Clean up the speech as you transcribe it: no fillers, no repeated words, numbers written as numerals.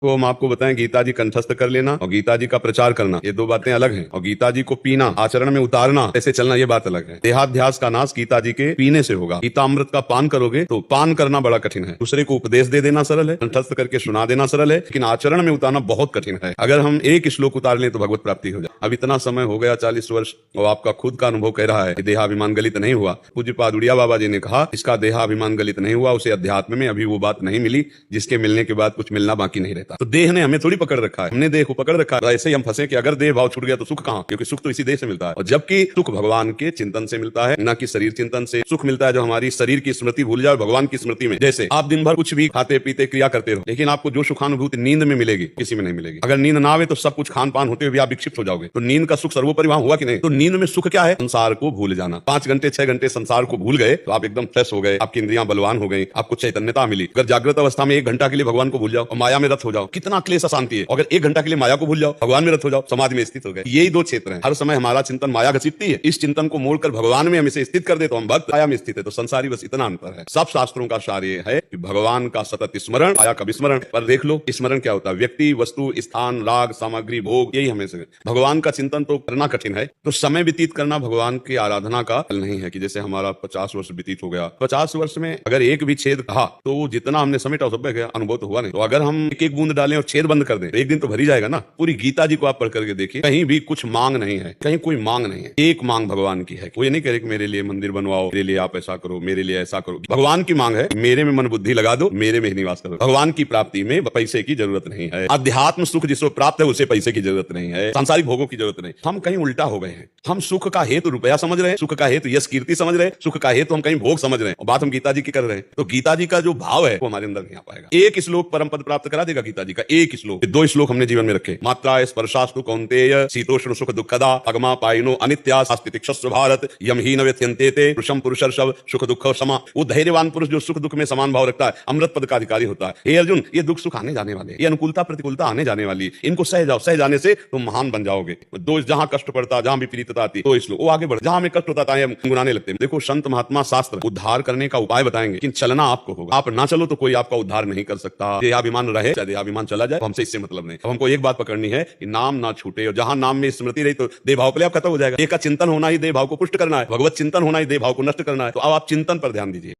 तो हम आपको बताएं, गीता जी कंठस्थ कर लेना और गीता जी का प्रचार करना ये दो बातें अलग हैं। और गीता जी को पीना, आचरण में उतारना, ऐसे चलना, ये बात अलग है। देहाध्यास का नाश गीता जी के पीने से होगा। गीता अमृत का पान करोगे तो पान करना बड़ा कठिन है। दूसरे को उपदेश दे देना सरल है, कंठस्थ करके सुना देना सरल है, लेकिन आचरण में उतारना बहुत कठिन है। अगर हम एक श्लोक उतार लें तो भगवत प्राप्ति हो जाए। अब इतना समय हो गया 40 वर्ष, और आपका खुद का अनुभव कह रहा है कि देहाभिमान गलित नहीं हुआ। पूज्य पाद उड़िया बाबा जी ने कहा, इसका देहाभिमान गलित नहीं हुआ, उसे अध्यात्म में अभी वो बात नहीं मिली जिसके मिलने के बाद कुछ मिलना बाकी नहीं रहता। तो देह ने हमें थोड़ी पकड़ रखा है, हमने देह को पकड़ रखा है। ऐसे ही हम फंसे कि अगर देह भाव छूट गया तो सुख कहां, क्योंकि सुख तो इसी देह से मिलता है। और जबकि सुख भगवान के चिंतन से मिलता है, न कि शरीर चिंतन से। सुख मिलता है जो हमारी शरीर की स्मृति भूल जाए भगवान की स्मृति में। जैसे आप दिन भर कुछ भी खाते पीते क्रिया करते रहो, लेकिन आपको जो सुखानुभूति नींद में मिलेगी किसी में नहीं मिलेगी। अगर नींद ना आवे तो सब कुछ खान पान होते हुए आप विक्षिप्त हो जाओगे। तो नींद का सुख सर्वोपरि वहां हुआ कि नहीं? तो नींद में सुख क्या है? संसार को भूल जाना। 5 घंटे 6 घंटे संसार को भूल गए तो आप एकदम फ्रेश हो गए, आपकी इंद्रियां बलवान हो गई, आपको चैतन्यता मिली। अगर जागृत अवस्था में 1 घंटा के लिए भगवान को भूल जाओ और माया में रत हो जाओ, कितना क्लेश अशांति है। अगर 1 घंटा के लिए माया को भूल जाओ, भगवान में रत हो जाओ, समाधि में स्थित हो गए। यही 2 क्षेत्र हैं। हर समय हमारा चिंतन माया घसीटती है, इस चिंतन को मोड़कर भगवान में हम इसे स्थित कर दे तो हम भक्त माया में स्थित है। तो संसारी बस इतना अंतर है। सब शास्त्रों का सार ये है कि भगवान का सतत स्मरण, माया का विस्मरण। पर देख लो स्मरण क्या होता है? व्यक्ति, वस्तु, स्थान, राग, सामग्री, भोग, यही हमें से। भगवान का चिंतन तो करना कठिन है। तो समय व्यतीत करना भगवान की आराधना का फल नहीं है कि जैसे हमारा 50 वर्ष व्यतीत हो गया, 50 वर्ष में अगर एक भी छेद कहा तो जितना हमने समेटा सब गया, अनुभव तो हुआ नहीं। तो अगर हम एक बूंद डालें और छेद बंद कर दें तो एक दिन तो भरी जाएगा ना। पूरी गीता जी को आप पढ़ करके देखिए, कहीं भी कुछ मांग नहीं है, कहीं कोई मांग नहीं है। एक मांग भगवान की है। वो ये नहीं कह रहे कि मेरे लिए मंदिर बनवाओ, मेरे लिए आप ऐसा करो, मेरे लिए ऐसा करो। भगवान की मांग है, मेरे में मन बुद्धि लगा दो, मेरे में ही निवास करो। भगवान की प्राप्ति में पैसे की जरूरत नहीं है। अध्यात्म सुख जिसको प्राप्त है उसे पैसे की जरूरत नहीं है, सांसारिक भोगों की जरूरत नहीं। हम कहीं उल्टा हो गए हैं। हम सुख का हेतु रुपया समझ रहे हैं, सुख का हेतु यश कीर्ति समझ रहे हैं, सुख का हेतु हम कहीं भोग समझ रहे हैं। और बात हम गीता जी की कर रहे हैं। तो गीता जी का जो भाव है वो हमारे अंदर नहीं आ पाएगा। एक श्लोक परम पद प्राप्त करा देगा गीता जी का, एक श्लोक। 2 श्लोक हमने जीवन में रखे, मात्रा स्पर्शास्तु कौन्तेय शीतोष्ण सुख दुखदा अगमा पाइनो अनित्या शास्तितिक्षस्व भारत यम ही न व्यथ्यन्ते पुरुषम पुरुषर्षव सुख दुख समा। वो धैर्यवान पुरुष जो सुख दुख में समान भाव रखता है, अमृत पद का अधिकारी होता है। हे अर्जुन, ये दुख सुख आने जाने वाले, ये अनुकूलता प्रतिकूलता आने जाने वाली, इनको सह जाओ, सह जाने से तुम महान बन जाओगे। दो जहां कष्ट पड़ता, जहां विपरीतता आती, तो इसलिए वो आगे बढ़। जहां हमें कष्ट होता है हम गुनाने लगते हैं। देखो, संत महात्मा शास्त्र उद्धार करने का उपाय बताएंगे, लेकिन चलना आपको होगा। आप ना चलो तो कोई आपका उद्धार नहीं कर सकता। देहाभिमान रहे चाहे देहाभिमान चला जाए, हमसे इससे मतलब नहीं। अब हमको एक बात पकड़नी है कि नाम ना छूटे, और जहां नाम में स्मृति रही तो देह भाव के लिए आप खत्म हो जाएगा। एक का चिंतन होना ही देह भाव को पुष्ट करना है, भगवत चिंतन होना ही देह भाव को नष्ट करना है। तो अब आप चिंतन पर ध्यान दीजिए।